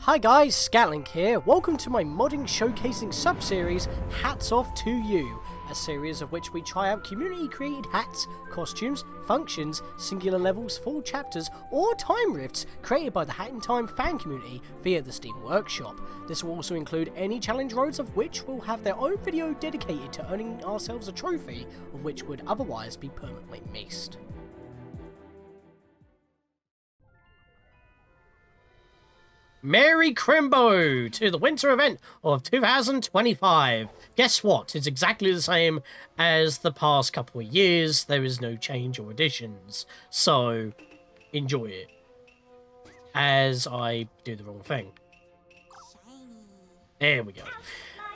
Hi guys, Scatlink here. Welcome to my modding showcasing sub-series, Hats Off to You, a series of which we try out community-created hats, costumes, functions, singular levels, full chapters, or time rifts created by the Hat in Time fan community via the Steam Workshop. This will also include any challenge roads of which will have their own video dedicated to earning ourselves a trophy, of which would otherwise be permanently missed. Merry Crimbo to the winter event of 2025. Guess what? It's exactly the same as the past couple of years. There is no change or additions. So, enjoy it. As I do the wrong thing. There we go.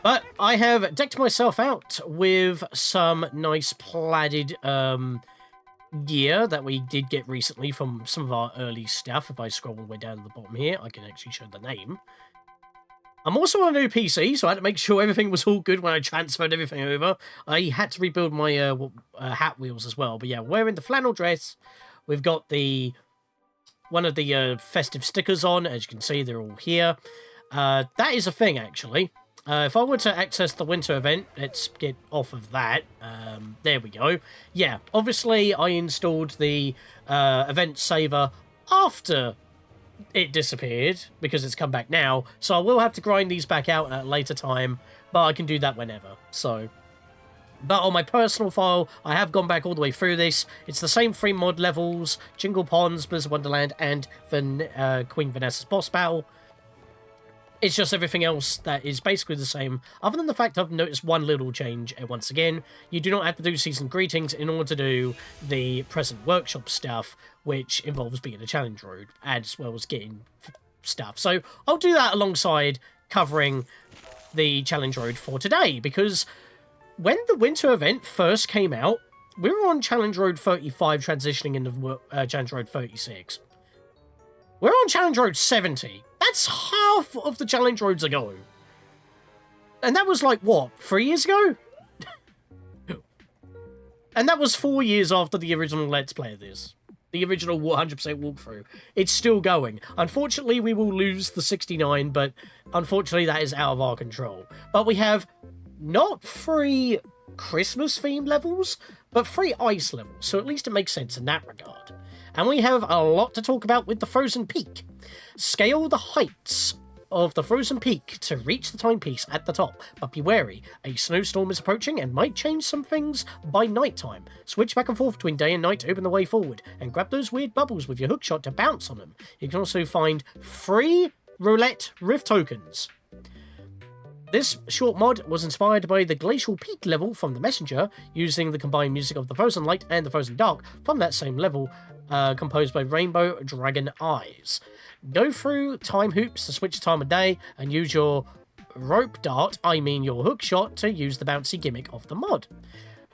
But I have decked myself out with some nice plaided gear that we did get recently from some of our early stuff. If I scroll all the way down to the bottom here, I can actually show the name. I'm also on a new PC, so I had to make sure everything was all good when I transferred everything over. I had to rebuild my hat wheels as well. But yeah, wearing the flannel dress, we've got the one of the festive stickers on. As you can see, they're all here. That is a thing, actually. If I were to access the winter event, let's get off of that. There we go. Yeah, obviously I installed the event saver after it disappeared, because it's come back now. So I will have to grind these back out at a later time, but I can do that whenever. So, but on my personal file, I have gone back all the way through this. It's the same 3 mod levels, Jingle Ponds, Blizzard Wonderland, and Queen Vanessa's boss battle. It's just everything else that is basically the same, other than the fact I've noticed one little change. Once again, you do not have to do season greetings in order to do the present workshop stuff, which involves being a challenge road, as well as getting stuff. So I'll do that alongside covering the challenge road for today, because when the winter event first came out, we were on challenge road 35 transitioning into challenge road 36. We're on challenge road 70. That's half of the challenge roads ago. And that was like, what, 3 years ago? And that was 4 years after the original Let's Play of this. The original 100% walkthrough. It's still going. Unfortunately, we will lose the 69, but unfortunately that is out of our control. But we have not 3 Christmas-themed levels, but 3 ice levels, so at least it makes sense in that regard. And we have a lot to talk about with the Frozen Peak. Scale the heights of the Frozen Peak to reach the timepiece at the top, but be wary, a snowstorm is approaching and might change some things by nighttime. Switch back and forth between day and night to open the way forward, and grab those weird bubbles with your hookshot to bounce on them. You can also find free Roulette Rift tokens. This short mod was inspired by the Glacial Peak level from The Messenger, using the combined music of the Frozen Light and the Frozen Dark from that same level, composed by Rainbow Dragon Eyes. Go through time hoops to switch the time of day, and use your rope dart, I mean your hookshot, to use the bouncy gimmick of the mod.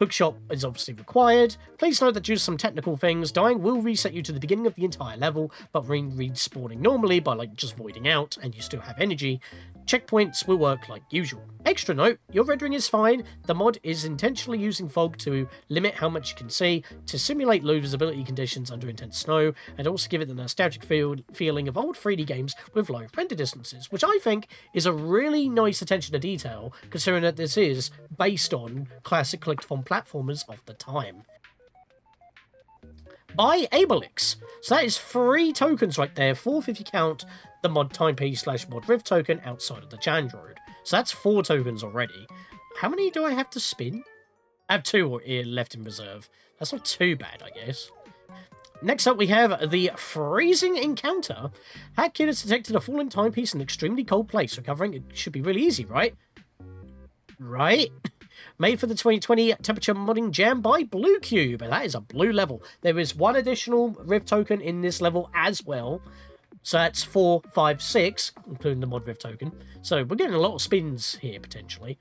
Hookshot is obviously required. Please note that due to some technical things, dying will reset you to the beginning of the entire level, but respawning normally by just voiding out, and you still have energy. Checkpoints will work like usual. Extra note, your rendering is fine. The mod is intentionally using fog to limit how much you can see, to simulate low visibility conditions under intense snow, and also give it the nostalgic feeling of old 3D games with low render distances, which I think is a really nice attention to detail, considering that this is based on classic collectathon platformers of the time. By Abelix. So that is 3 tokens right there, 4th if you count the mod timepiece / mod rift token outside of the challenge road. So that's 4 tokens already. How many do I have to spin? I have 2 left in reserve. That's not too bad, I guess. Next up, we have the Freezing Encounter. Hat Kid has detected a fallen timepiece in an extremely cold place. Recovering it should be really easy, right? Right? Made for the 2020 Temperature Modding Jam by Blue Cube, and that is a blue level. There is 1 additional Rift token in this level as well. So that's 4, 5, 6, including the mod Rift token. So we're getting a lot of spins here, potentially.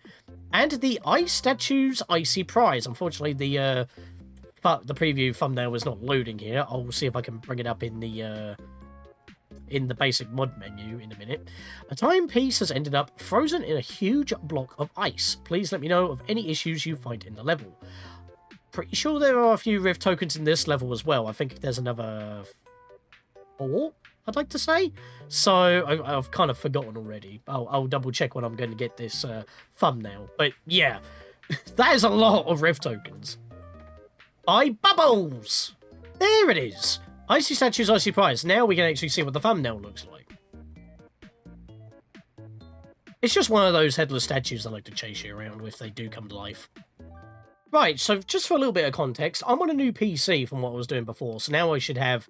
And the Ice Statue's Icy Prize. Unfortunately, the preview thumbnail is not loading here. I'll see if I can bring it up in the basic mod menu in a minute. A timepiece has ended up frozen in a huge block of ice. Please let me know of any issues you find in the level. pretty sure there are a few Rift tokens in this level as well. I think there's another 4, I'd like to say. So I've kind of forgotten already. I'll double check when I'm going to get this thumbnail. But yeah, that is a lot of Rift tokens. By Bubbles! There it is. Icy statues, icy prize. Now we can actually see what the thumbnail looks like. It's just one of those headless statues I like to chase you around with. They do come to life. Right, so just for a little bit of context, I'm on a new PC from what I was doing before, so now I should have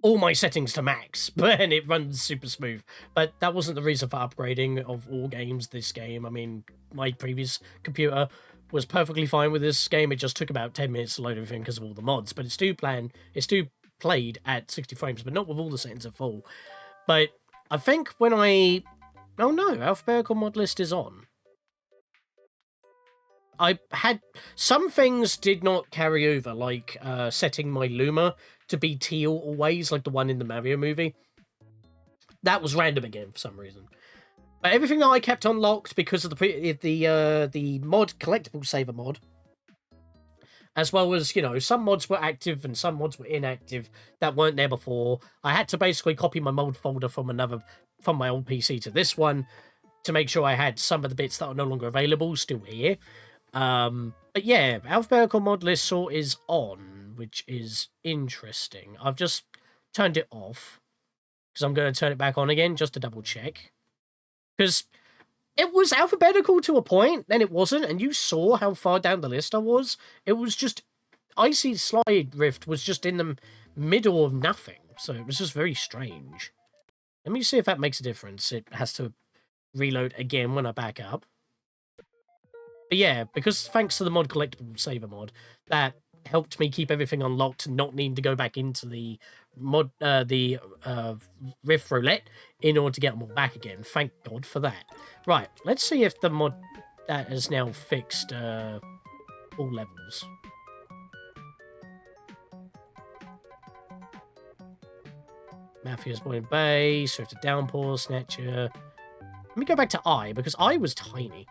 all my settings to max, and it runs super smooth. But that wasn't the reason for upgrading of all games this game. I mean, my previous computer was perfectly fine with this game. It just took about 10 minutes to load everything because of all the mods, but it's still played at 60 frames, but not with all the settings at full. But I think when I... Oh no, alphabetical mod list is on. I had... Some things did not carry over, like setting my Luma to be teal always, like the one in the Mario movie. That was random again for some reason. But everything that I kept unlocked because of the mod collectible saver mod, as well as, you know, some mods were active and some mods were inactive that weren't there before. I had to basically copy my mod folder from my old PC to this one to make sure I had some of the bits that are no longer available still here. But yeah, alphabetical mod list sort is on, which is interesting. I've just turned it off because I'm going to turn it back on again just to double check. Because it was alphabetical to a point, then it wasn't, and you saw how far down the list I was. It was just... Icy Slide Rift was just in the middle of nothing, so it was just very strange. Let me see if that makes a difference. It has to reload again when I back up. But yeah, because thanks to the mod collectible saver mod, that helped me keep everything unlocked and not needing to go back into the mod, Rift Roulette in order to get them all back again. Thank God for that. Right, let's see if the mod that has now fixed all levels. Mafia's Boy Bay, Swift of Downpour, Snatcher. Let me go back to I, because I was tiny.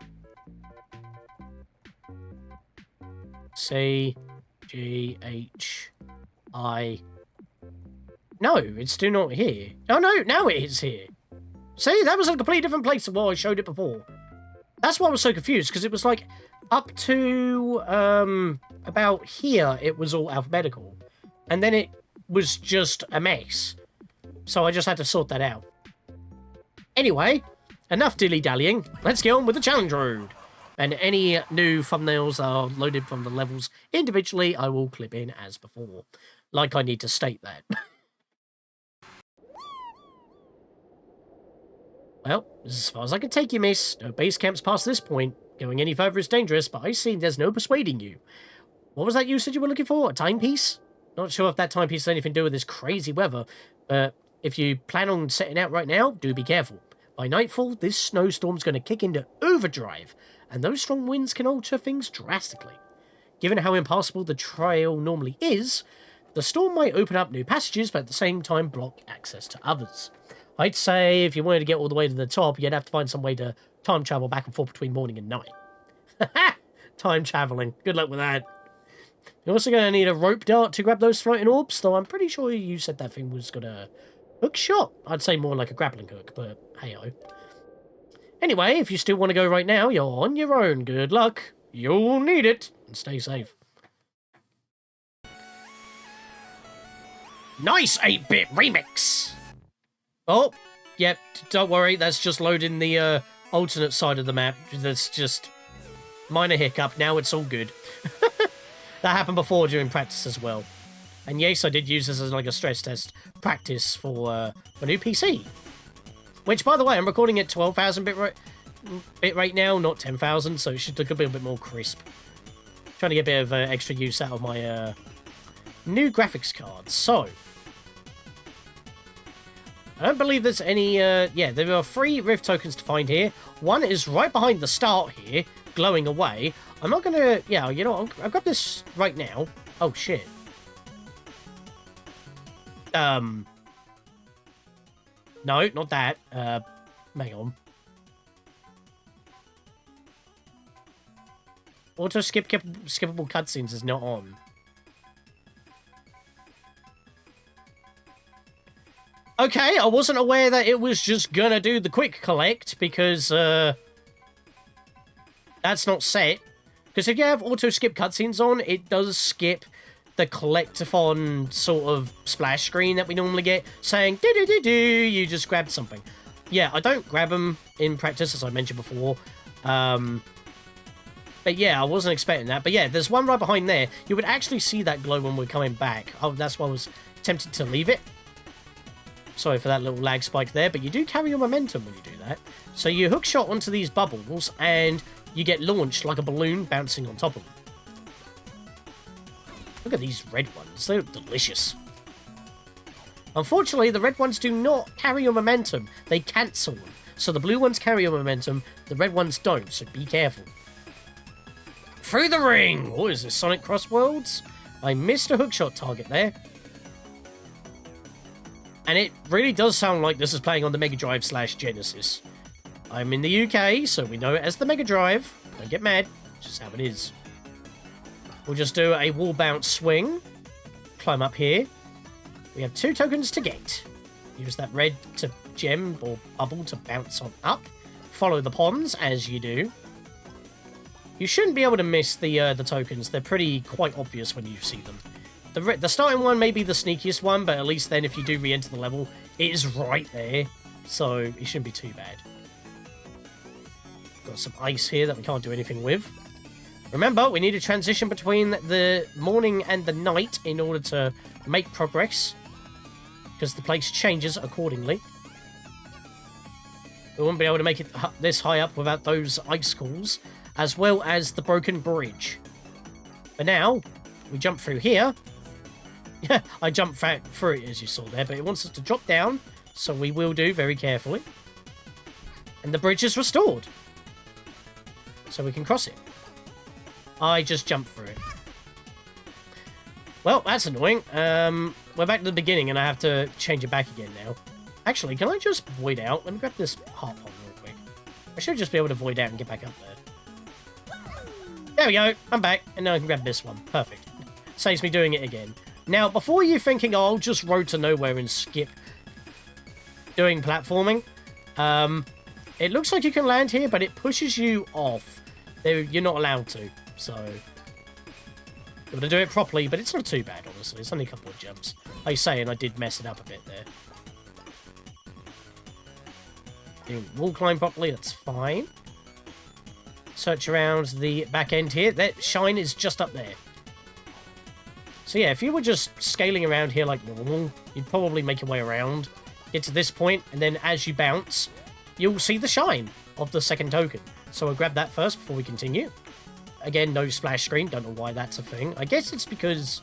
C, G, H, I. No, it's still not here. Oh no, now it is here. See, that was a completely different place than where I showed it before. That's why I was so confused, because it was like up to about here, it was all alphabetical. And then it was just a mess. So I just had to sort that out. Anyway, enough dilly-dallying. Let's get on with the challenge road. And any new thumbnails are loaded from the levels individually, I will clip in as before. Like I need to state that. Well, this is as far as I can take you, miss. No base camps past this point. Going any further is dangerous, but I see there's no persuading you. What was that you said you were looking for? A timepiece? Not sure if that timepiece has anything to do with this crazy weather, but if you plan on setting out right now, do be careful. By nightfall, this snowstorm's going to kick into overdrive, and those strong winds can alter things drastically. Given how impassable the trail normally is, the storm might open up new passages, but at the same time block access to others. I'd say if you wanted to get all the way to the top, you'd have to find some way to time travel back and forth between morning and night. Time traveling. Good luck with that. You're also going to need a rope dart to grab those floating orbs, though I'm pretty sure you said that thing was got a hook shot. I'd say more like a grappling hook, but hey-oh. Anyway, if you still want to go right now, you're on your own. Good luck. You'll need it. And stay safe. Nice 8-bit remix! Oh, yep, don't worry, that's just loading the alternate side of the map. That's just minor hiccup. Now it's all good. That happened before during practice as well. And yes, I did use this as like a stress test practice for my new PC. Which, by the way, I'm recording at 12,000 bit rate now, not 10,000, so it should look a little bit more crisp. Trying to get a bit of extra use out of my new graphics card. So, I don't believe there's any, yeah, there are 3 Rift tokens to find here. One is right behind the start here, glowing away. I'm not gonna, yeah, you know, I'll grab this right now. Oh, shit. No, not that. Hang on. Auto skippable cutscenes is not on. Okay, I wasn't aware that it was just gonna do the quick collect, because, that's not set. Because if you have auto-skip cutscenes on, it does skip the collectathon sort of splash screen that we normally get, saying, do-do-do-do, you just grabbed something. Yeah, I don't grab them in practice, as I mentioned before. But yeah, I wasn't expecting that. But yeah, there's one right behind there. You would actually see that glow when we're coming back. Oh, that's why I was tempted to leave it. Sorry for that little lag spike there, but you do carry your momentum when you do that. So you hook shot onto these bubbles, and you get launched like a balloon bouncing on top of them. Look at these red ones. They look delicious. Unfortunately, the red ones do not carry your momentum. They cancel them. So the blue ones carry your momentum, the red ones don't, so be careful. Through the ring! What is this, Sonic Cross Worlds? I missed a hookshot target there. And it really does sound like this is playing on the Mega Drive / Genesis. I'm in the UK, so we know it as the Mega Drive. Don't get mad. It's just how it is. We'll just do a wall bounce swing. Climb up here. We have 2 tokens to get. Use that red to gem or bubble to bounce on up. Follow the ponds, as you do. You shouldn't be able to miss the tokens. They're quite obvious when you see them. The starting one may be the sneakiest one, but at least then if you do re-enter the level, it is right there. So it shouldn't be too bad. Got some ice here that we can't do anything with. Remember, we need a transition between the morning and the night in order to make progress, because the place changes accordingly. We won't be able to make it this high up without those icicles, as well as the broken bridge. But now, we jump through here. Yeah, I jumped through it as you saw there, but it wants us to drop down, so we will do very carefully. And the bridge is restored. So we can cross it. I just jumped through it. Well, that's annoying. We're back to the beginning, and I have to change it back again now. Actually, can I just void out? Let me grab this heart pond real quick. I should just be able to void out and get back up there. There we go. I'm back, and now I can grab this one. Perfect. Saves me doing it again. Now, before you thinking, oh, I'll just road to nowhere and skip doing platforming, it looks like you can land here, but it pushes you off. You're not allowed to, so you've got to do it properly, but it's not too bad, honestly. It's only a couple of jumps. Like I say, and I did mess it up a bit there. Didn't wall climb properly, that's fine. Search around the back end here. That shine is just up there. So yeah, if you were just scaling around here like normal, you'd probably make your way around, get to this point, and then as you bounce, you'll see the shine of the second token. So I'll grab that first before we continue. Again, no splash screen. Don't know why that's a thing. I guess it's because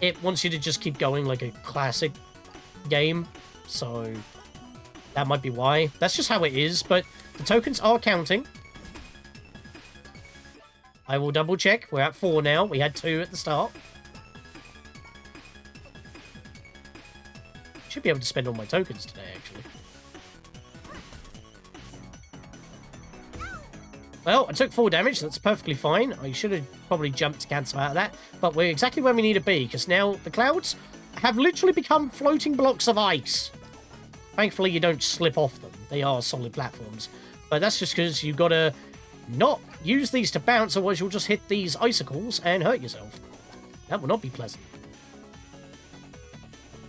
it wants you to just keep going like a classic game. So that might be why. That's just how it is, but the tokens are counting. I will double check. We're at 4 now. We had 2 at the start. Should be able to spend all my tokens today, actually. Well, I took 4 damage. That's perfectly fine. I should have probably jumped to cancel out of that. But we're exactly where we need to be, because now the clouds have literally become floating blocks of ice. Thankfully, you don't slip off them. They are solid platforms. But that's just because you've got to not use these to bounce, otherwise you'll just hit these icicles and hurt yourself. That will not be pleasant.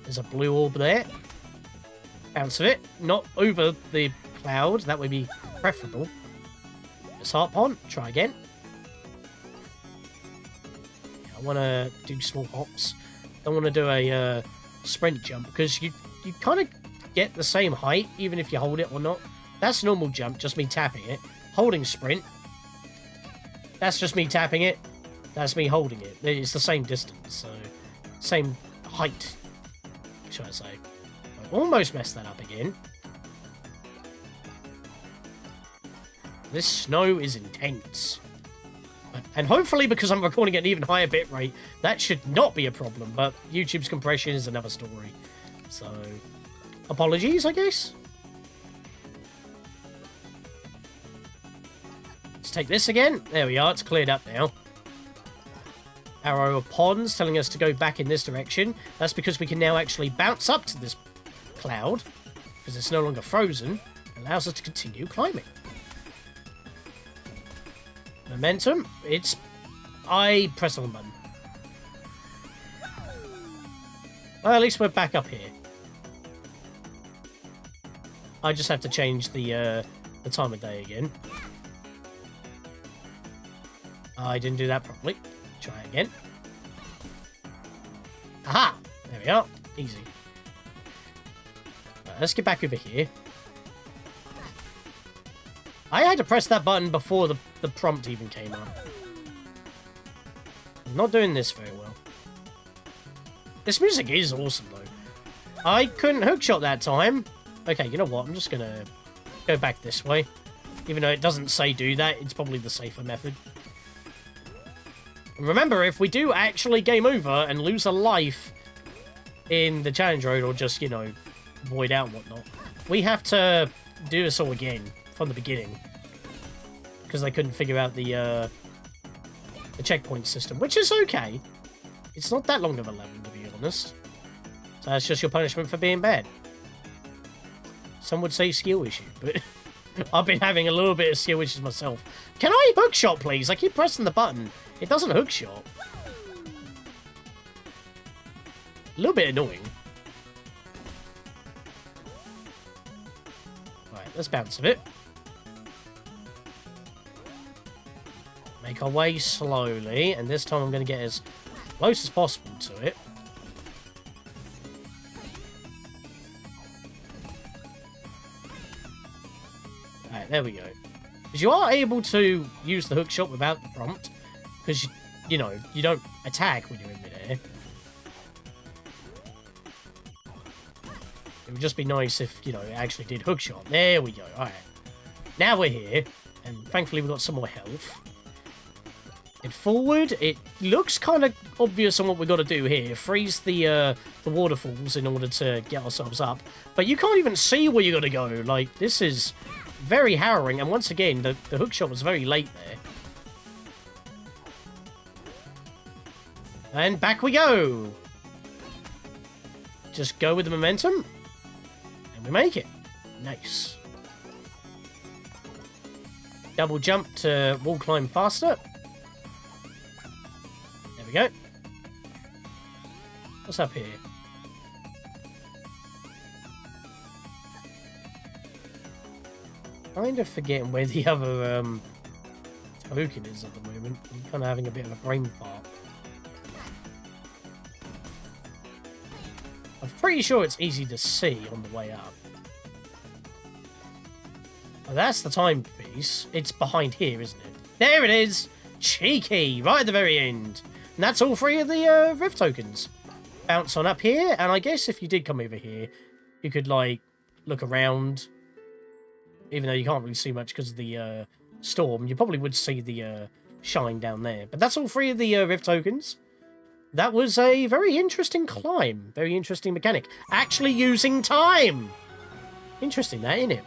There's a blue orb there. Bounce of it. Not over the cloud. That would be preferable. This heart pond. Try again. I want to do small hops. Don't want to do a sprint jump, because you kind of get the same height even if you hold it or not. That's normal jump, just me tapping it. Holding sprint. That's just me tapping it. That's me holding it. It's the same distance, so same height, should I say. I almost messed that up again. This snow is intense. And hopefully, because I'm recording at an even higher bitrate, that should not be a problem, but YouTube's compression is another story. So, apologies, I guess. Let's take this again. There we are. It's cleared up now. Arrow of ponds telling us to go back in this direction. That's because we can now actually bounce up to this cloud because it's no longer frozen. It allows us to continue climbing. Momentum. I press on the button. Well, at least we're back up here. I just have to change the time of day again. I didn't do that properly. Try again. Aha! There we are. Easy. Right, let's get back over here. I had to press that button before the prompt even came up. I'm not doing this very well. This music is awesome, though. I couldn't hookshot that time. Okay, you know what? I'm just going to go back this way. Even though it doesn't say do that, it's probably the safer method. And remember, if we do actually game over and lose a life in the challenge road or just, you know, void out and whatnot, we have to do this all again from the beginning. Because they couldn't figure out the checkpoint system, which is okay. It's not that long of a level, to be honest. So that's just your punishment for being bad. Some would say skill issue, but I've been having a little bit of skill issues myself. Can I hookshot, please? I keep pressing the button. It doesn't hookshot. A little bit annoying. Right, let's bounce a bit. Make our way slowly, and this time I'm going to get as close as possible to it. Alright, there we go. Because you are able to use the hookshot without the prompt. Because, you know, you don't attack when you're in midair. It would just be nice if, you know, it actually did hookshot. There we go. Alright. Now we're here. And thankfully we've got some more health. And forward, it looks kind of obvious on what we've got to do here. Freeze the waterfalls in order to get ourselves up. But you can't even see where you got to go. Like, this is very harrowing. And once again, the hookshot was very late there. And back we go. Just go with the momentum. And we make it. Nice. Double jump to wall climb faster. There we go. What's up here? Kind of forgetting where the other token is at the moment. I'm kind of having a bit of a brain fart. I'm pretty sure it's easy to see on the way up. Oh, that's the timepiece. It's behind here, isn't it? There it is! Cheeky! Right at the very end. And that's all three of the Rift tokens. Bounce on up here, and I guess if you did come over here, you could, like, look around. Even though you can't really see much because of the storm, you probably would see the shine down there. But that's all three of the Rift tokens. That was a very interesting climb. Very interesting mechanic. Actually using time! Interesting that, isn't it?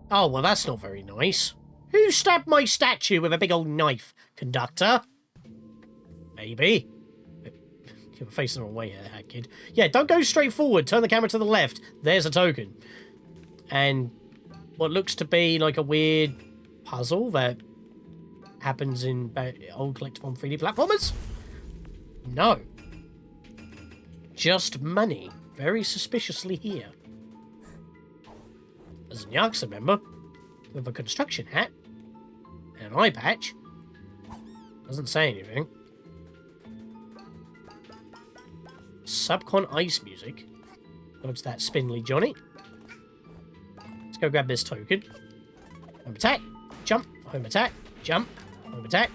Oh, well, that's not very nice. Who stabbed my statue with a big old knife, conductor? Maybe. You're facing the wrong way here, hack kid. Yeah, don't go straight forward. Turn the camera to the left. There's a token. And what looks to be like a weird puzzle that happens in old collectible 3D platformers? No. Just money. Very suspiciously here. There's a Yakuza member with a construction hat and an eye patch. Doesn't say anything. Subcon ice music. Dodge that spindly Johnny. Let's go grab this token. Home attack, jump, home attack, jump, home attack,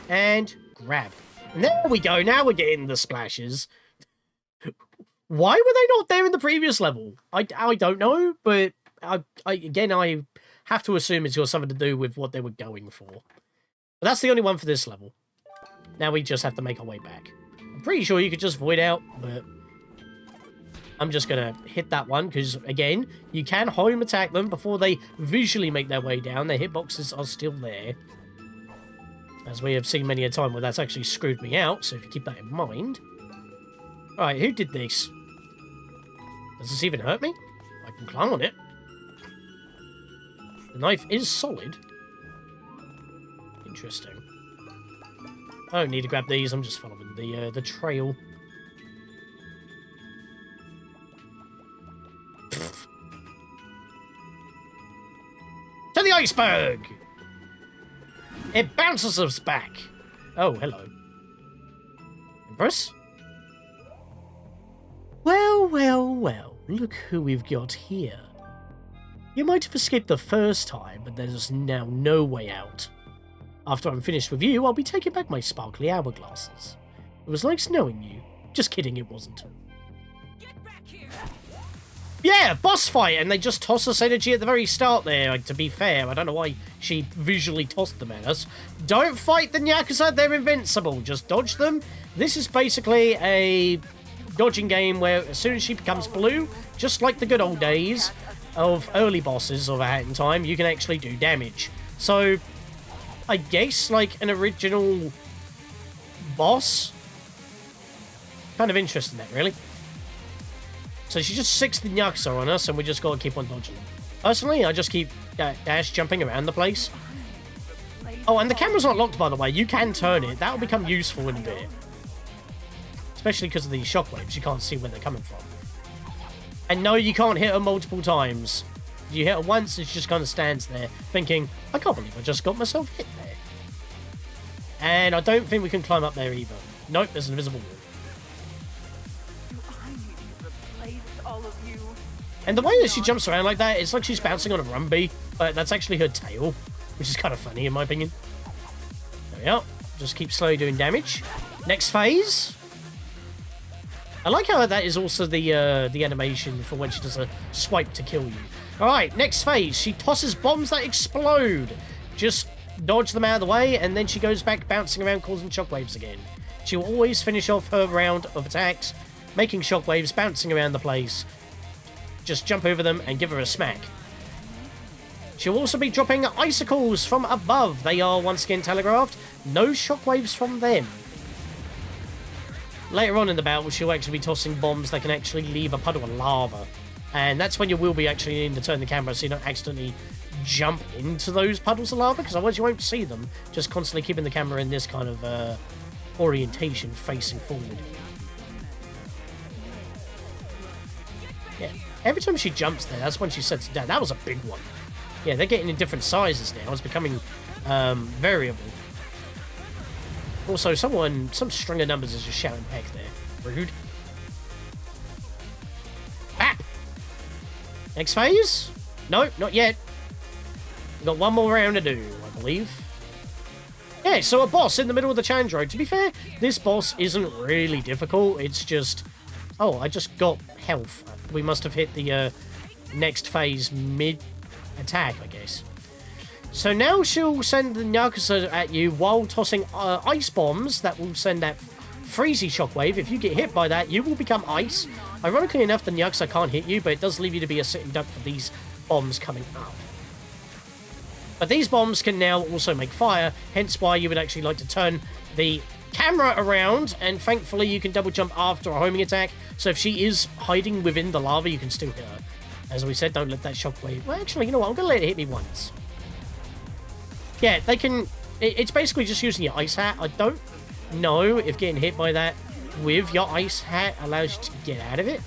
and grab. And there we go. Now we're getting the splashes. Why were they not there in the previous level? I don't know, but again, I have to assume it's got something to do with what they were going for. But that's the only one for this level. Now we just have to make our way back. I'm pretty sure you could just void out, but I'm just going to hit that one because, again, you can home attack them before they visually make their way down. Their hitboxes are still there. As we have seen many a time where that's actually screwed me out, so if you keep that in mind. Alright, who did this? Does this even hurt me? I can climb on it. The knife is solid. Interesting. I don't need to grab these, I'm just following the trail. Pfft. To the iceberg! It bounces us back! Oh, hello. Empress? Well, well, well, look who we've got here. You might have escaped the first time, but there's now no way out. After I'm finished with you, I'll be taking back my sparkly hourglasses. It was nice knowing you. Just kidding, it wasn't. Get back here. Yeah, boss fight, and they just toss us energy at the very start there. Like, to be fair, I don't know why she visually tossed them at us. Don't fight the Yakuza, they're invincible. Just dodge them. This is basically a dodging game where as soon as she becomes blue, just like the good old days of early bosses of Hat in Time, you can actually do damage. So, I guess, like, an original boss. Kind of interesting, that, really. So she just sicks the Yakuza on us, and we just gotta keep on dodging them. Personally, I just keep dash jumping around the place. Oh, and the camera's not locked, by the way. You can turn it. That'll become useful in a bit. Especially because of these shockwaves. You can't see where they're coming from. And no, you can't hit her multiple times. If you hit her once, it just kind of stands there, thinking, I can't believe I just got myself hit there. And I don't think we can climb up there either. Nope, there's an invisible wall. And the way that she jumps around like that, it's like she's bouncing on a rumby, but that's actually her tail, which is kind of funny in my opinion. There we are. Just keep slowly doing damage. Next phase. I like how that is also the animation for when she does a swipe to kill you. Alright, next phase. She tosses bombs that explode. Just dodge them out of the way, and then she goes back bouncing around causing shockwaves again. She will always finish off her round of attacks, making shockwaves, bouncing around the place. Just jump over them and give her a smack. She'll also be dropping icicles from above. They are once again telegraphed. No shockwaves from them. Later on in the battle, she'll actually be tossing bombs that can actually leave a puddle of lava. And that's when you will be actually needing to turn the camera so you don't accidentally jump into those puddles of lava, because otherwise you won't see them. Just constantly keeping the camera in this kind of orientation, facing forward. Yeah. Every time she jumps there, that's when she sets it down. That was a big one. Yeah, they're getting in different sizes now. It's becoming variable. Also, some string of numbers is just shouting heck there. Rude. Bap! Next phase? No, not yet. We've got one more round to do, I believe. Yeah, so a boss in the middle of the challenge road. To be fair, this boss isn't really difficult. It's just... Oh, I just got health. We must have hit the next phase mid-attack, I guess. So now she'll send the Yakuza at you while tossing ice bombs that will send that freezy shockwave. If you get hit by that, you will become ice. Ironically enough, the Yakuza can't hit you, but it does leave you to be a sitting duck for these bombs coming up. But these bombs can now also make fire, hence why you would actually like to turn the camera around, and thankfully you can double jump after a homing attack, so if she is hiding within the lava, you can still hit her. As we said, don't let that shockwave... Well, actually, you know what? I'm going to let it hit me once. Yeah, they can... It's basically just using your ice hat. I don't know if getting hit by that with your ice hat allows you to get out of it.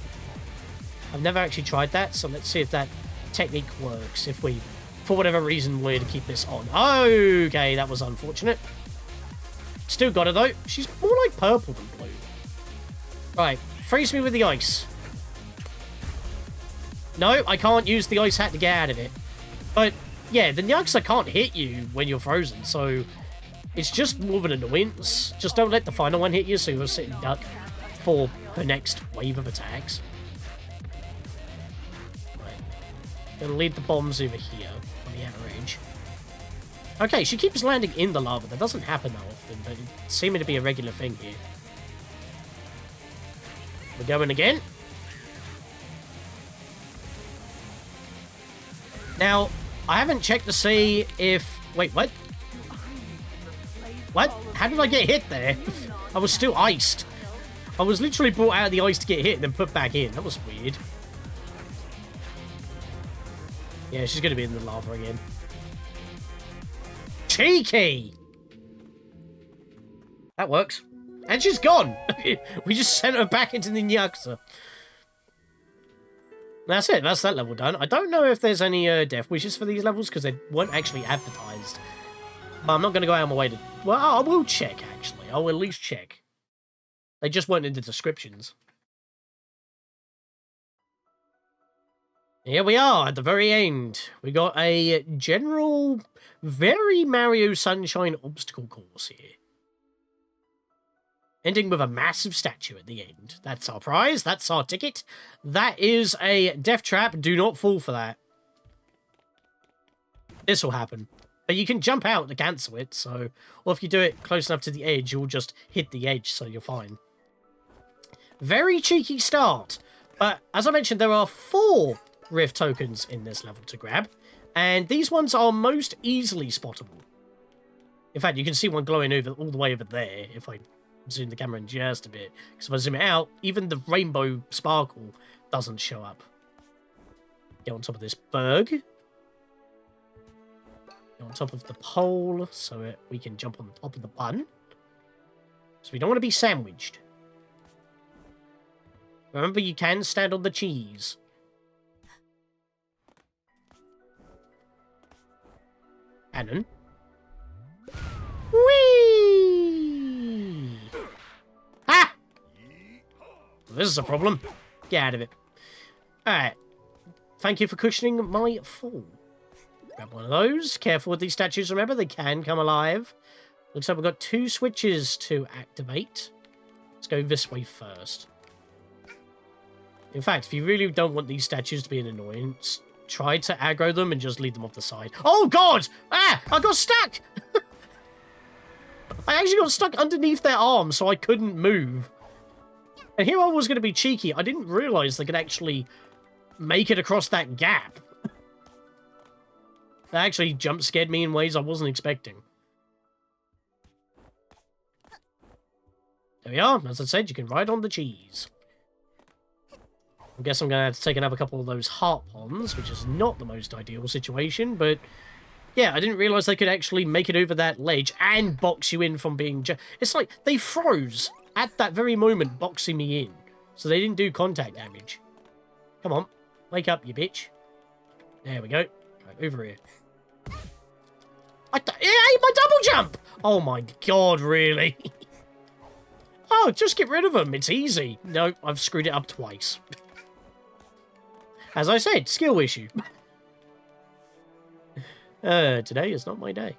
I've never actually tried that, so let's see if that technique works. If we, for whatever reason, were to keep this on. Okay, that was unfortunate. Still got her, though. She's more like purple than blue. Right, freeze me with the ice. No, I can't use the ice hat to get out of it. But, yeah, the Yakuza can't hit you when you're frozen, so it's just more of an annoyance. Just don't let the final one hit you, so you're sitting duck for the next wave of attacks. Right. Gonna lead the bombs over here on the outer edge. Okay, she keeps landing in the lava. That doesn't happen that often, but it's seeming to be a regular thing here. We're going again. Now, I haven't checked to see if... Wait, what? What? How did I get hit there? I was still iced. I was literally brought out of the ice to get hit and then put back in. That was weird. Yeah, she's going to be in the lava again. Cheeky! That works. And she's gone! We just sent her back into the Nyaxa. That's it. That's that level done. I don't know if there's any death wishes for these levels because they weren't actually advertised. But I'm not going to go out of my way to... Well, I will check, actually. I'll at least check. They just weren't in the descriptions. Here we are at the very end. We got a general, very Mario Sunshine obstacle course here. Ending with a massive statue at the end. That's our prize. That's our ticket. That is a death trap. Do not fall for that. This will happen. But you can jump out to cancel it, so... Or if you do it close enough to the edge, you'll just hit the edge, so you're fine. Very cheeky start. But, as I mentioned, there are 4 Rift tokens in this level to grab. And these ones are most easily spottable. In fact, you can see one glowing over all the way over there, if I zoom the camera in just a bit. Because if I zoom it out, even the rainbow sparkle doesn't show up. Get on top of this berg. On top of the pole so we can jump on top of the bun. So we don't want to be sandwiched. Remember, you can stand on the cheese. Cannon. Whee! Ah! This is a problem. Get out of it. Alright. Thank you for cushioning my fall. Grab one of those. Careful with these statues, remember, they can come alive. Looks like we've got 2 switches to activate. Let's go this way first. In fact, if you really don't want these statues to be an annoyance, try to aggro them and just lead them off the side. Oh, God! Ah! I got stuck! I actually got stuck underneath their arms, so I couldn't move. And here I was going to be cheeky. I didn't realise they could actually make it across that gap. That actually jump-scared me in ways I wasn't expecting. There we are. As I said, you can ride on the cheese. I guess I'm going to have to take another couple of those heart ponds, which is not the most ideal situation, but... Yeah, I didn't realise they could actually make it over that ledge and box you in from being... It's like they froze at that very moment, boxing me in. So they didn't do contact damage. Come on. Wake up, you bitch. There we go. Right, over here. It ate my double jump! Oh my god, really? Oh, just get rid of them. It's easy. No, I've screwed it up twice. As I said, skill issue. Today is not my day.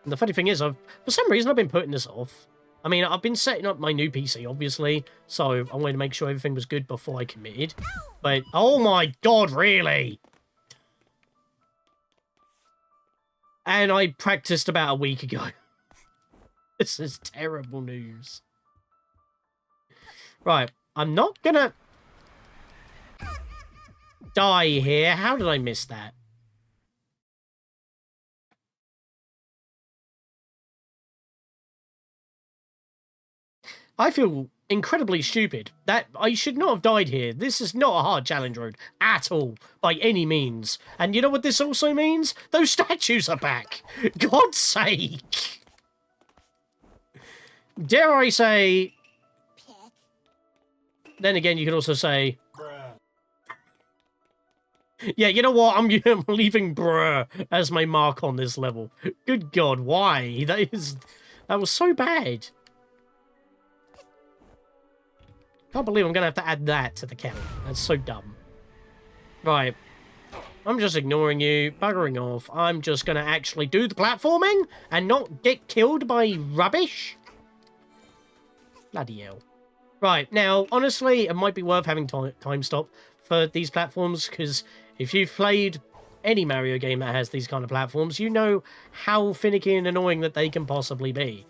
And the funny thing is, for some reason, I've been putting this off. I mean, I've been setting up my new PC, obviously, so I wanted to make sure everything was good before I committed. But, oh my god, really? And I practiced about a week ago. This is terrible news. Right, I'm not gonna die here. How did I miss that? I feel incredibly stupid. That I should not have died here. This is not a hard challenge road at all, by any means. And you know what this also means? Those statues are back. God's sake. Dare I say... Then again, you can also say... Yeah, you know what? I'm leaving bruh as my mark on this level. Good God, why? That was so bad. Can't believe I'm going to have to add that to the count. That's so dumb. Right. I'm just ignoring you, buggering off. I'm just going to actually do the platforming and not get killed by rubbish. Bloody hell. Right, now, honestly, it might be worth having time stop for these platforms, because if you've played any Mario game that has these kind of platforms, you know how finicky and annoying that they can possibly be.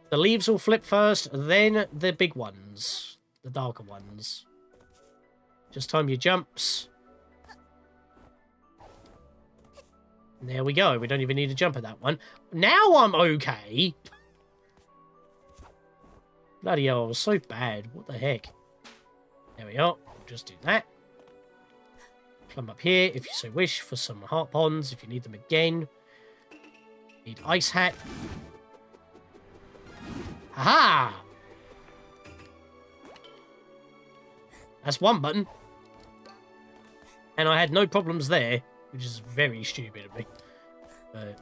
The leaves will flip first, then the big ones. The darker ones. Just time your jumps. And there we go. We don't even need to jump at that one. Now I'm okay. Bloody hell, I was so bad. What the heck? There we are. We'll just do that. Climb up here, if you so wish, for some heart ponds, if you need them again. Need ice hat. Aha! That's one button. And I had no problems there, which is very stupid of me. But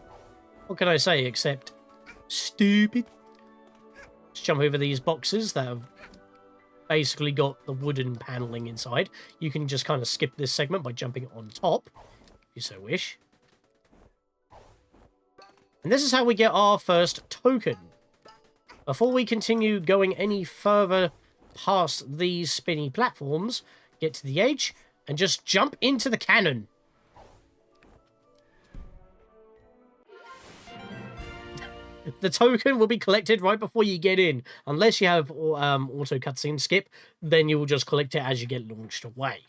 what can I say except stupid? Let's jump over these boxes that have basically got the wooden paneling inside. You can just kind of skip this segment by jumping on top, if you so wish. And this is how we get our first token. Before we continue going any further past these spinny platforms, get to the edge and just jump into the cannon. The token will be collected right before you get in. Unless you have auto cutscene skip, then you will just collect it as you get launched away.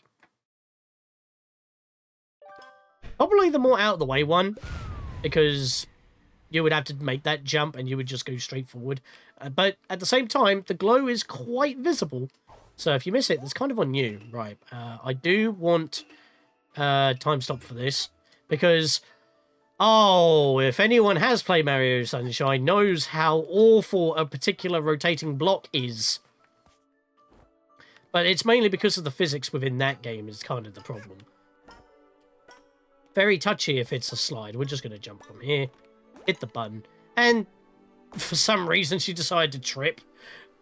Probably the more out of the way one, because you would have to make that jump and you would just go straight forward. But at the same time, the glow is quite visible. So if you miss it, that's kind of on you. Right, I do want time stop for this, because... oh, if anyone has played Mario Sunshine, knows how awful a particular rotating block is. But it's mainly because of the physics within that game is kind of the problem. Very touchy if it's a slide. We're just going to jump from here, hit the button, and for some reason she decided to trip.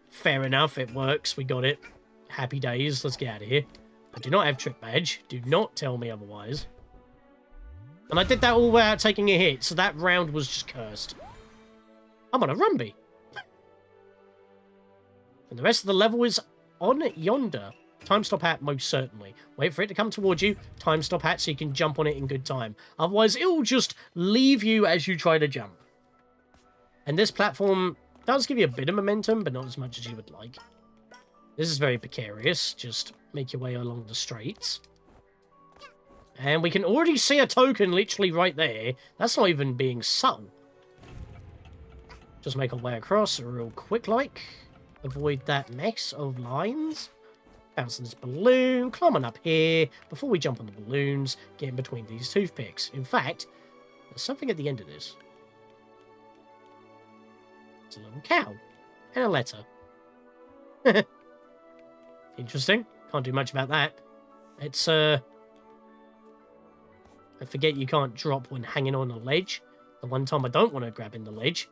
Fair enough, it works. We got it. Happy days. Let's get out of here. I do not have trip badge. Do not tell me otherwise. And I did that all without taking a hit, so that round was just cursed. I'm on a rumby. And the rest of the level is on yonder. Time stop hat, most certainly. Wait for it to come towards you. Time stop hat so you can jump on it in good time. Otherwise, it will just leave you as you try to jump. And this platform does give you a bit of momentum, but not as much as you would like. This is very precarious. Just make your way along the straights. And we can already see a token literally right there. That's not even being subtle. Just make our way across real quick like. Avoid that mess of lines. Bounce on this balloon. Climb on up here. Before we jump on the balloons, get in between these toothpicks. In fact, there's something at the end of this. It's a little cow. And a letter. Interesting. Can't do much about that. It's, I forget you can't drop when hanging on a ledge. The one time I don't want to grab in the ledge.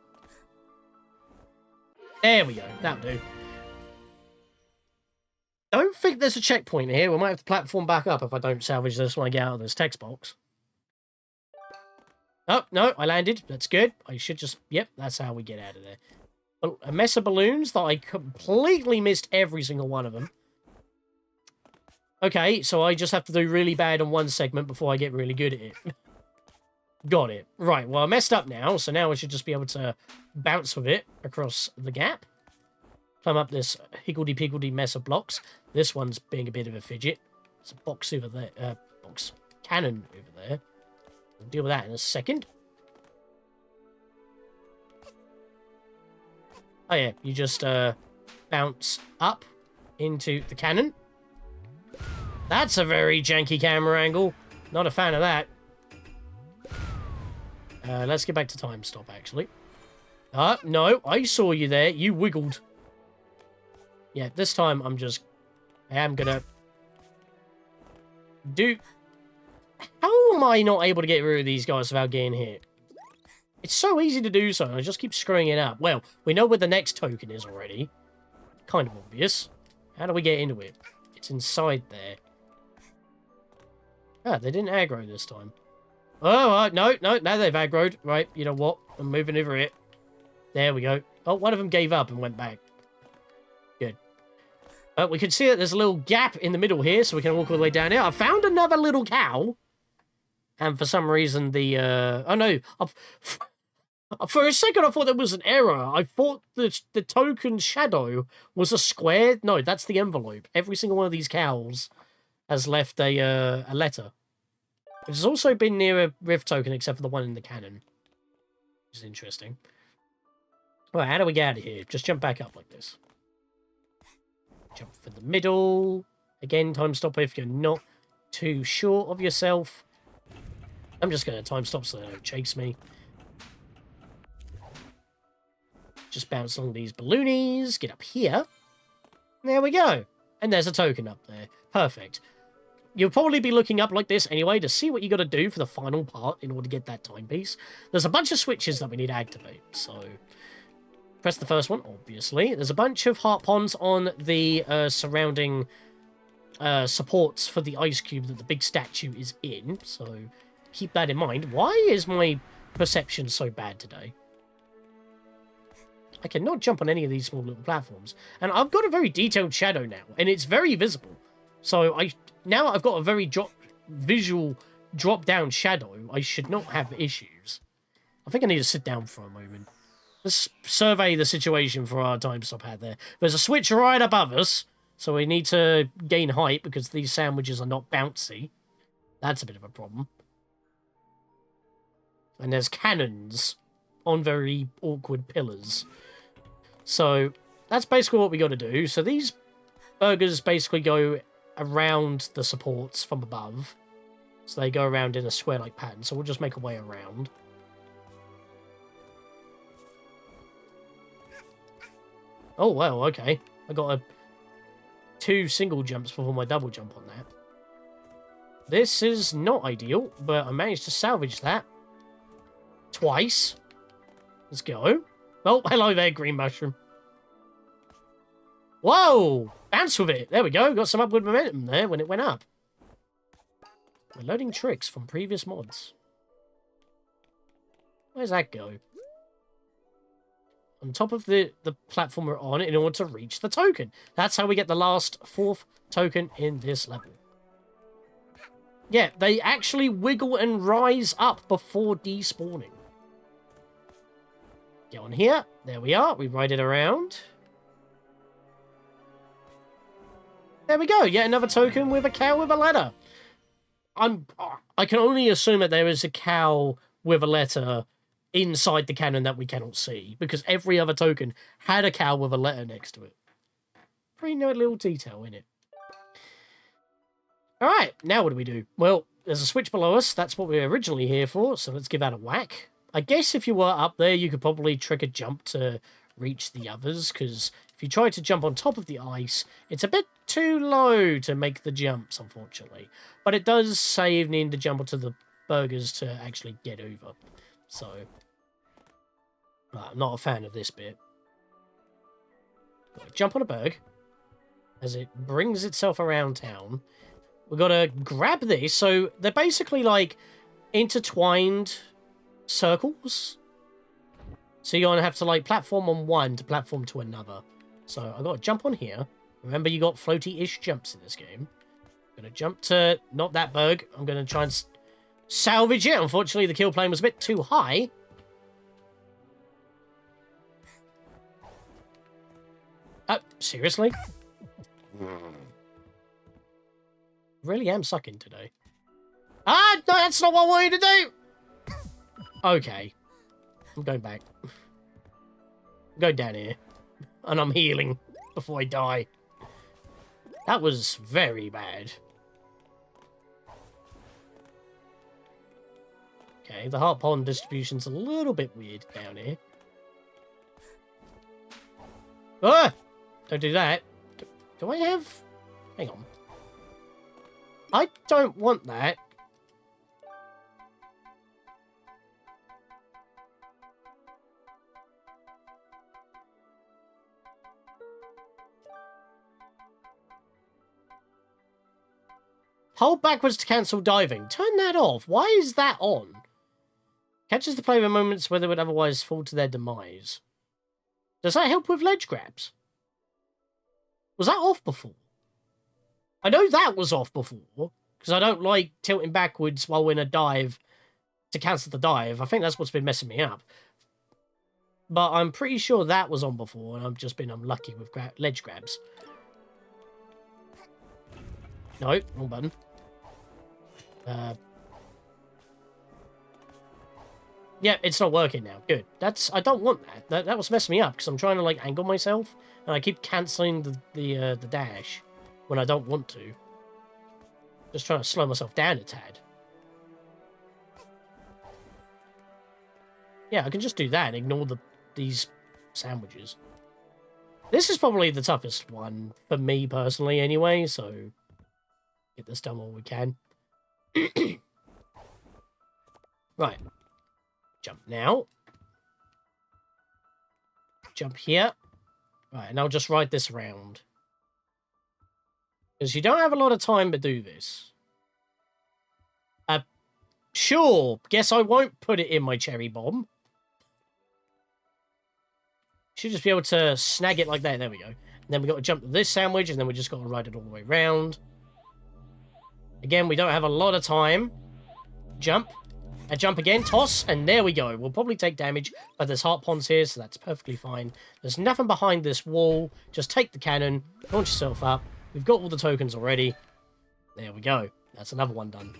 There we go. That'll do. Don't think there's a checkpoint here. We might have to platform back up if I don't salvage this when I get out of this text box. Oh, no, I landed. That's good. I should just... yep, that's how we get out of there. A mess of balloons that I completely missed every single one of them. Okay, so I just have to do really bad on one segment before I get really good at it. Got it. Right, well, I messed up now, so now I should just be able to bounce with it across the gap. Climb up this higgledy-piggledy mess of blocks. This one's being a bit of a fidget. There's a box over there. Cannon over there. We'll deal with that in a second. Oh, yeah, you just bounce up into the cannon. That's a very janky camera angle. Not a fan of that. Let's get back to time stop, actually. No, I saw you there. You wiggled. Yeah, this time I am gonna do... how am I not able to get rid of these guys without getting hit? It's so easy to do so, and I just keep screwing it up. Well, we know where the next token is already. Kind of obvious. How do we get into it? It's inside there. Ah, they didn't aggro this time. Oh, no, now they've aggroed. Right, you know what? I'm moving over it. There we go. Oh, one of them gave up and went back. Good. We can see that there's a little gap in the middle here, so we can walk all the way down here. I found another little cow. And for some reason, the... oh, no. For a second, I thought there was an error. I thought the token shadow was a square. No, that's the envelope. Every single one of these cows has left a letter. Which has also been near a rift token, except for the one in the cannon. Which is interesting. Right, how do we get out of here? Just jump back up like this. Jump for the middle. Again, time stop if you're not too sure of yourself. I'm just going to time stop so they don't chase me. Just bounce along these balloonies. Get up here. There we go. And there's a token up there. Perfect. You'll probably be looking up like this anyway to see what you got to do for the final part in order to get that timepiece. There's a bunch of switches that we need to activate, so press the first one, obviously. There's a bunch of heart ponds on the surrounding supports for the ice cube that the big statue is in, so keep that in mind. Why is my perception so bad today? I cannot jump on any of these small little platforms, and I've got a very detailed shadow now, and it's very visible. So now I've got a very visual drop-down shadow. I should not have issues. I think I need to sit down for a moment. Let's survey the situation for our time stop out there. There's a switch right above us, so we need to gain height because these sandwiches are not bouncy. That's a bit of a problem. And there's cannons on very awkward pillars. So that's basically what we got to do. So these burgers basically go around the supports from above. So they go around in a square-like pattern. So we'll just make a way around. Oh, well, okay. I got 2 single jumps before my double jump on that. This is not ideal, but I managed to salvage that. Twice. Let's go. Oh, hello there, green mushroom. Whoa! Bounce with it. There we go. Got some upward momentum there when it went up. We're loading tricks from previous mods. Where's that go? On top of the platform we're on in order to reach the token. That's how we get the last 4th token in this level. Yeah, they actually wiggle and rise up before despawning. Get on here. There we are. We ride it around. There we go. Yet another token with a cow with a letter. I can only assume that there is a cow with a letter inside the cannon that we cannot see, because every other token had a cow with a letter next to it. Pretty neat little detail in it. Alright, now what do we do? Well, there's a switch below us. That's what we were originally here for, so let's give that a whack. I guess if you were up there, you could probably trick a jump to reach the others, because if you try to jump on top of the ice, it's a bit too low to make the jumps, unfortunately. But it does save needing to jump onto the burgers to actually get over. So, I'm not a fan of this bit. Jump on a berg as it brings itself around town. We've got to grab this. So they're basically like intertwined circles. So you're going to have to like platform on one to platform to another. So I've got to jump on here. Remember, you got floaty-ish jumps in this game. I'm going to jump to not that berg. I'm going to try and salvage it. Unfortunately, the kill plane was a bit too high. Seriously? Really am sucking today. Ah, no, that's not what I wanted to do! Okay. I'm going back. Go down here. And I'm healing before I die. That was very bad. Okay, the heart pond distribution's a little bit weird down here. Ah! Don't do that. Do I have... Hang on. I don't want that. Hold backwards to cancel diving. Turn that off. Why is that on? Catches the player in moments where they would otherwise fall to their demise. Does that help with ledge grabs? Was that off before? I know that was off before, because I don't like tilting backwards while in a dive to cancel the dive. I think that's what's been messing me up. But I'm pretty sure that was on before, and I've just been unlucky with ledge grabs. No, wrong button. Yeah, it's not working now. Good. I don't want that. That was messing me up because I'm trying to like angle myself, and I keep cancelling the dash when I don't want to. Just trying to slow myself down a tad. Yeah, I can just do that and ignore these sandwiches. This is probably the toughest one for me personally, anyway. So get this done while we can. Right. Jump now. Jump here. Right, and I'll just ride this around. Because you don't have a lot of time to do this. Sure. Guess I won't put it in my cherry bomb. Should just be able to snag it like that. There we go. And then we got to jump to this sandwich, and then we just got to ride it all the way around. Again, we don't have a lot of time. Jump. And jump again, toss, and there we go. We'll probably take damage, but there's heart ponds here, so that's perfectly fine. There's nothing behind this wall. Just take the cannon, launch yourself up. We've got all the tokens already. There we go. That's another one done.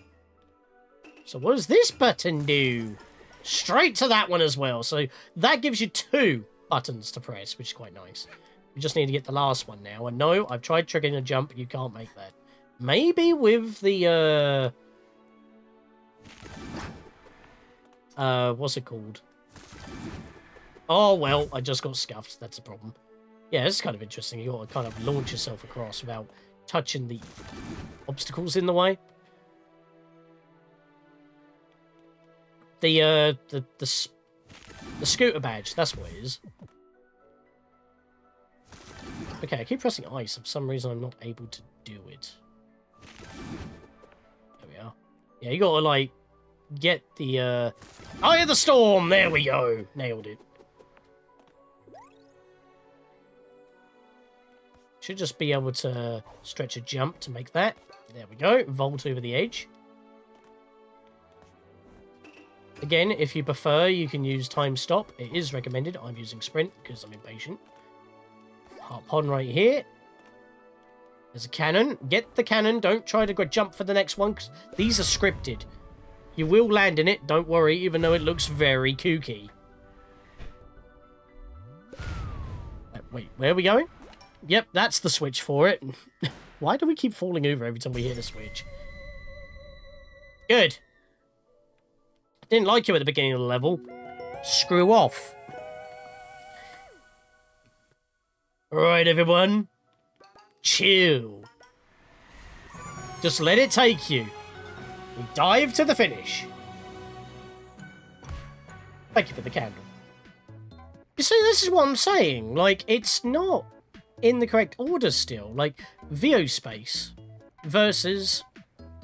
So what does this button do? Straight to that one as well. So that gives you 2 buttons to press, which is quite nice. We just need to get the last one now. And no, I've tried triggering a jump. You can't make that. Maybe with the, what's it called? Oh, well, I just got scuffed. That's a problem. Yeah, it's kind of interesting. You got to kind of launch yourself across without touching the obstacles in the way. The scooter badge, that's what it is. Okay, I keep pressing ice. For some reason, I'm not able to do it. There we are. Yeah, you got to, like, get the, Eye of the Storm! There we go! Nailed it. Should just be able to stretch a jump to make that. There we go. Vault over the edge. Again, if you prefer, you can use time stop. It is recommended. I'm using sprint because I'm impatient. Heart pond right here. There's a cannon. Get the cannon. Don't try to go jump for the next one because these are scripted. You will land in it, don't worry, even though it looks very kooky. Wait, where are we going? Yep, that's the switch for it. Why do we keep falling over every time we hit a switch? Good. Didn't like you at the beginning of the level. Screw off. Alright, everyone. Chill. Just let it take you. We dive to the finish. Thank you for the candle. You see, this is what I'm saying. Like, it's not in the correct order still. Like, VO space versus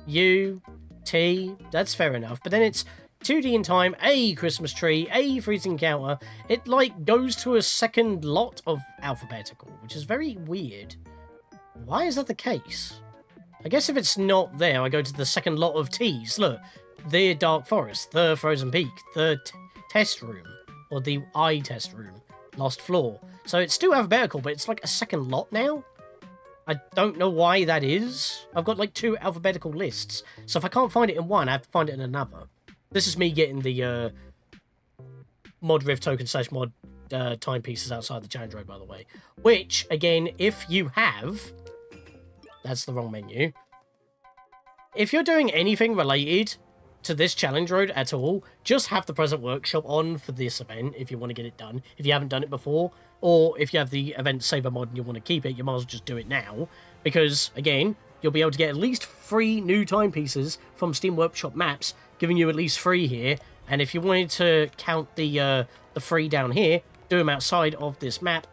U, T, that's fair enough. But then it's 2D in time, A Christmas tree, A freezing counter. It, like, goes to a second lot of alphabetical, which is very weird. Why is that the case? I guess if it's not there, I go to the second lot of T's. Look, the Dark Forest, the Frozen Peak, the test room, or the eye test room, Lost Floor. So it's still alphabetical, but it's like a second lot now? I don't know why that is. I've got like 2 alphabetical lists. So if I can't find it in one, I have to find it in another. This is me getting the mod riff token / mod timepieces outside the challenge road, by the way. Which, again, if you have... That's the wrong menu. If you're doing anything related to this challenge road at all, just have the present workshop on for this event if you want to get it done. If you haven't done it before, or if you have the event saver mod and you want to keep it, you might as well just do it now. Because, again, you'll be able to get at least 3 new timepieces from Steam Workshop maps, giving you at least 3 here. And if you wanted to count the 3 down here, do them outside of this map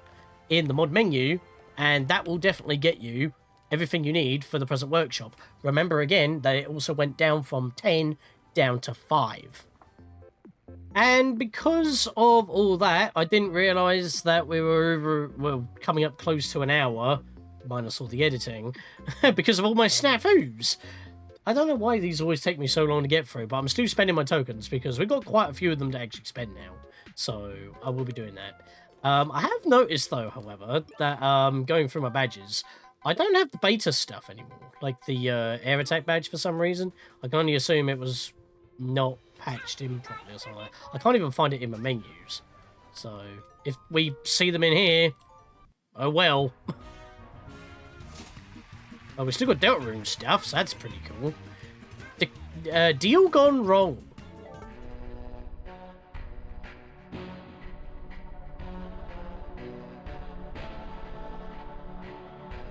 in the mod menu, and that will definitely get you everything you need for the present workshop. Remember again that it also went down from 10 down to 5. And because of all that, I didn't realise that we were coming up close to an hour, minus all the editing, because of all my snafus. I don't know why these always take me so long to get through, but I'm still spending my tokens because we've got quite a few of them to actually spend now. So I will be doing that. I have noticed, though, however, that going through my badges, I don't have the beta stuff anymore. Like the air attack badge for some reason. I can only assume it was not patched in properly or something like that. I can't even find it in my menus. So if we see them in here, oh well. Oh, we still got Deltarune stuff, so that's pretty cool. Deal gone wrong.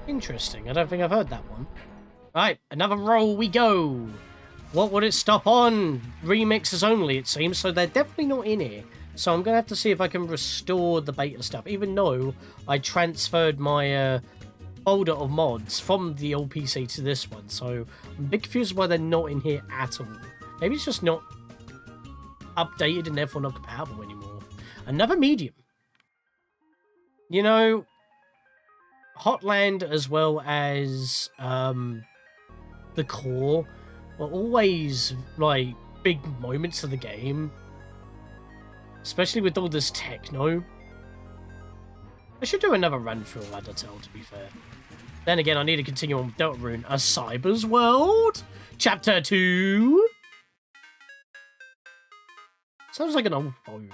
Interesting. I don't think I've heard that one. Right, another roll we go. What would it stop on? Remixes only, it seems, so they're definitely not in here. So I'm going to have to see if I can restore the beta stuff, even though I transferred my folder of mods from the old PC to this one. So I'm a bit confused why they're not in here at all. Maybe it's just not updated and therefore not compatible anymore. Another medium. You know, Hotland as well as the core were always like big moments of the game, especially with all this techno. I should do another run through Undertale, to be fair. Then again, I need to continue on with Deltarune, A Cyber's World, Chapter 2. Sounds like an old phone.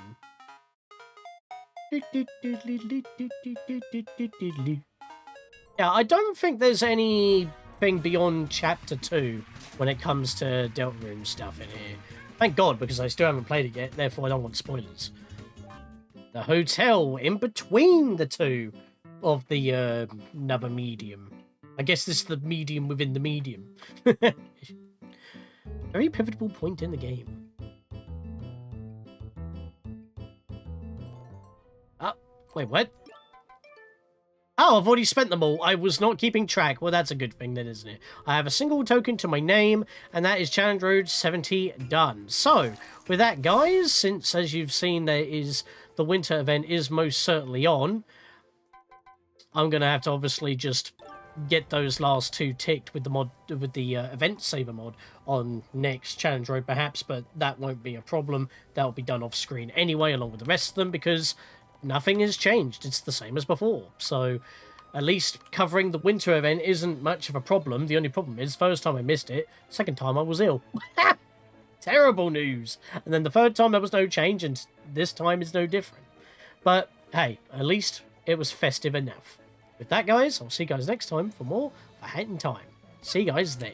Yeah, I don't think there's anything beyond Chapter 2 when it comes to Deltarune stuff in here. Thank God, because I still haven't played it yet, therefore I don't want spoilers. The hotel in between the two of the another medium. I guess this is the medium within the medium. Very pivotal point in the game. Oh, wait, what? Oh, I've already spent them all. I was not keeping track. Well, that's a good thing then, isn't it? I have a single token to my name, and that is Challenge Road 70 done. So, with that, guys, since, as you've seen, the winter event is most certainly on, I'm going to have to obviously just get those last two ticked with the mod, with the event saver mod on next Challenge Road, perhaps, but that won't be a problem. That'll be done off screen anyway, along with the rest of them, because nothing has changed. It's the same as before. So at least covering the winter event isn't much of a problem. The only problem is, first time I missed it, second time I was ill. Terrible news. And then the third time there was no change, and this time is no different. But hey, at least it was festive enough. With that, guys, I'll see you guys next time for more for Hat in Time. See you guys then.